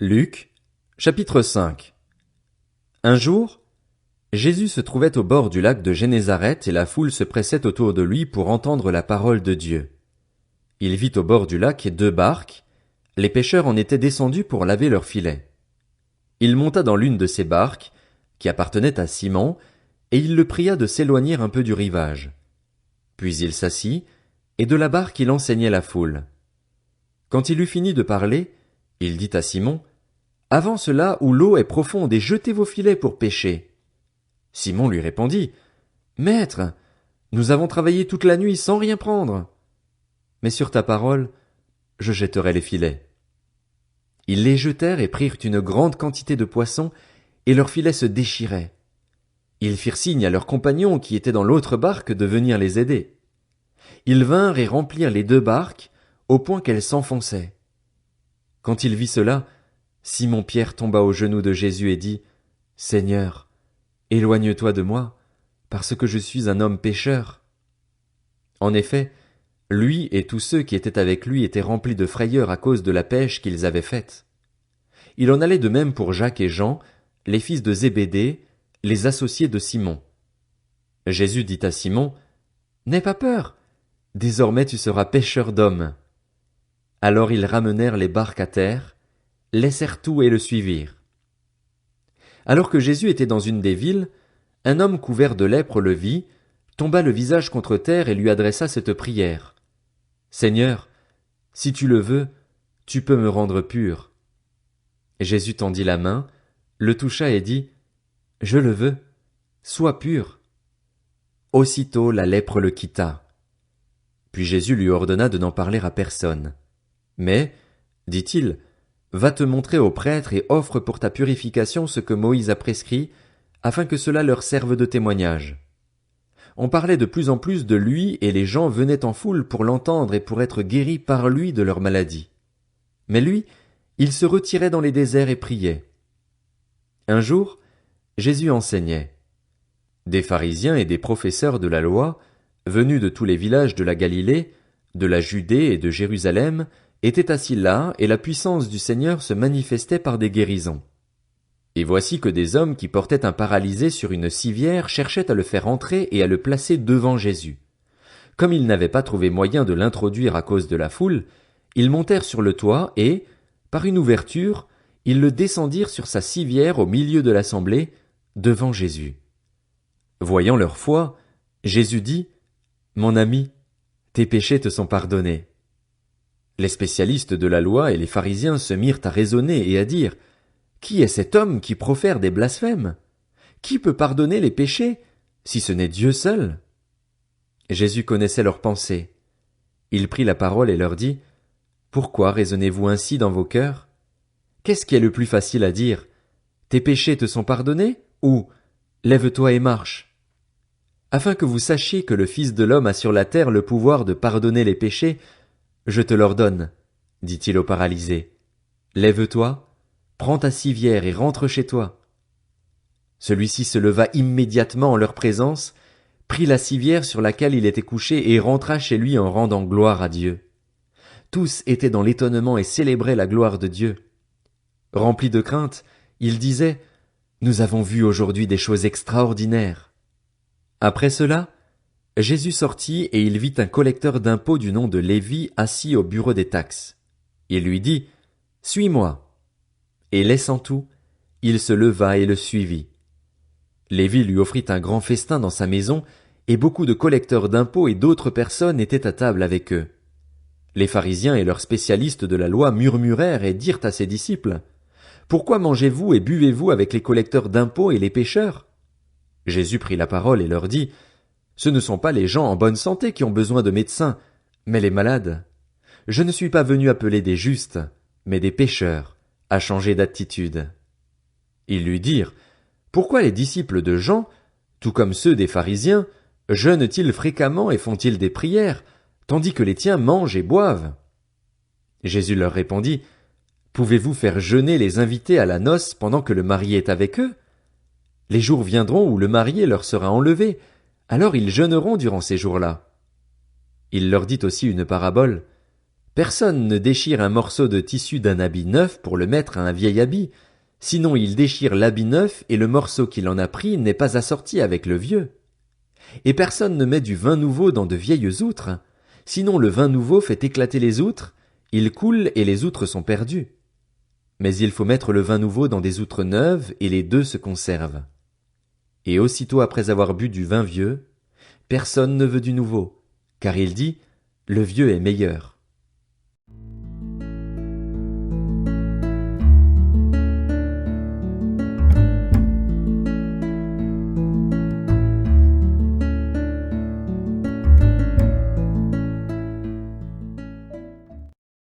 Luc, chapitre 5. Un jour, Jésus se trouvait au bord du lac de Génézareth et la foule se pressait autour de lui pour entendre la parole de Dieu. Il vit au bord du lac deux barques. Les pêcheurs en étaient descendus pour laver leurs filets. Il monta dans l'une de ces barques, qui appartenait à Simon, et il le pria de s'éloigner un peu du rivage. Puis il s'assit, et de la barque il enseignait la foule. Quand il eut fini de parler, il dit à Simon: « Avance là où l'eau est profonde et jetez vos filets pour pêcher. » Simon lui répondit: « Maître, nous avons travaillé toute la nuit sans rien prendre. Mais sur ta parole, je jetterai les filets. » Ils les jetèrent et prirent une grande quantité de poissons, et leurs filets se déchiraient. Ils firent signe à leurs compagnons qui étaient dans l'autre barque de venir les aider. Ils vinrent et remplirent les deux barques, au point qu'elles s'enfonçaient. Quand il vit cela, Simon-Pierre tomba aux genoux de Jésus et dit: « Seigneur, éloigne-toi de moi, parce que je suis un homme pécheur. » En effet, lui et tous ceux qui étaient avec lui étaient remplis de frayeur à cause de la pêche qu'ils avaient faite. Il en allait de même pour Jacques et Jean, les fils de Zébédée, les associés de Simon. Jésus dit à Simon: « N'aie pas peur, désormais tu seras pêcheur d'hommes. » Alors ils ramenèrent les barques à terre, laissèrent tout et le suivirent. Alors que Jésus était dans une des villes, un homme couvert de lèpre le vit, tomba le visage contre terre et lui adressa cette prière: « Seigneur, si tu le veux, tu peux me rendre pur. » Jésus tendit la main, le toucha et dit: « Je le veux, sois pur. » Aussitôt la lèpre le quitta. Puis Jésus lui ordonna de n'en parler à personne. Mais, dit-il, va te montrer aux prêtres et offre pour ta purification ce que Moïse a prescrit, afin que cela leur serve de témoignage. On parlait de plus en plus de lui et les gens venaient en foule pour l'entendre et pour être guéris par lui de leur maladie. Mais lui, il se retirait dans les déserts et priait. Un jour, Jésus enseignait. Des pharisiens et des professeurs de la loi, venus de tous les villages de la Galilée, de la Judée et de Jérusalem, étaient assis là, et la puissance du Seigneur se manifestait par des guérisons. Et voici que des hommes qui portaient un paralysé sur une civière cherchaient à le faire entrer et à le placer devant Jésus. Comme ils n'avaient pas trouvé moyen de l'introduire à cause de la foule, ils montèrent sur le toit et, par une ouverture, ils le descendirent sur sa civière au milieu de l'assemblée, devant Jésus. Voyant leur foi, Jésus dit: « Mon ami, tes péchés te sont pardonnés. » Les spécialistes de la loi et les pharisiens se mirent à raisonner et à dire: « Qui est cet homme qui profère des blasphèmes? Qui peut pardonner les péchés, si ce n'est Dieu seul? » Jésus connaissait leurs pensées. Il prit la parole et leur dit: « Pourquoi raisonnez-vous ainsi dans vos cœurs? Qu'est-ce qui est le plus facile à dire? Tes péchés te sont pardonnés? Ou lève-toi et marche? Afin que vous sachiez que le Fils de l'homme a sur la terre le pouvoir de pardonner les péchés, je te l'ordonne, dit-il au paralysé. Lève-toi, prends ta civière et rentre chez toi. Celui-ci se leva immédiatement en leur présence, prit la civière sur laquelle il était couché et rentra chez lui en rendant gloire à Dieu. Tous étaient dans l'étonnement et célébraient la gloire de Dieu. Remplis de crainte, ils disaient: « Nous avons vu aujourd'hui des choses extraordinaires. » Après cela, Jésus sortit et il vit un collecteur d'impôts du nom de Lévi assis au bureau des taxes. Il lui dit: « Suis-moi. » Et laissant tout, il se leva et le suivit. Lévi lui offrit un grand festin dans sa maison, et beaucoup de collecteurs d'impôts et d'autres personnes étaient à table avec eux. Les pharisiens et leurs spécialistes de la loi murmurèrent et dirent à ses disciples: « Pourquoi mangez-vous et buvez-vous avec les collecteurs d'impôts et les pécheurs? » Jésus prit la parole et leur dit: « Ce ne sont pas les gens en bonne santé qui ont besoin de médecins, mais les malades. Je ne suis pas venu appeler des justes, mais des pécheurs, à changer d'attitude. » Ils lui dirent: « Pourquoi les disciples de Jean, tout comme ceux des pharisiens, jeûnent-ils fréquemment et font-ils des prières, tandis que les tiens mangent et boivent? » Jésus leur répondit: « Pouvez-vous faire jeûner les invités à la noce pendant que le marié est avec eux? Les jours viendront où le marié leur sera enlevé, alors ils jeûneront durant ces jours-là. » Il leur dit aussi une parabole. « Personne ne déchire un morceau de tissu d'un habit neuf pour le mettre à un vieil habit, sinon il déchire l'habit neuf et le morceau qu'il en a pris n'est pas assorti avec le vieux. Et personne ne met du vin nouveau dans de vieilles outres, sinon le vin nouveau fait éclater les outres, il coule et les outres sont perdues. Mais il faut mettre le vin nouveau dans des outres neuves et les deux se conservent. Et aussitôt après avoir bu du vin vieux, personne ne veut du nouveau, car il dit, le vieux est meilleur.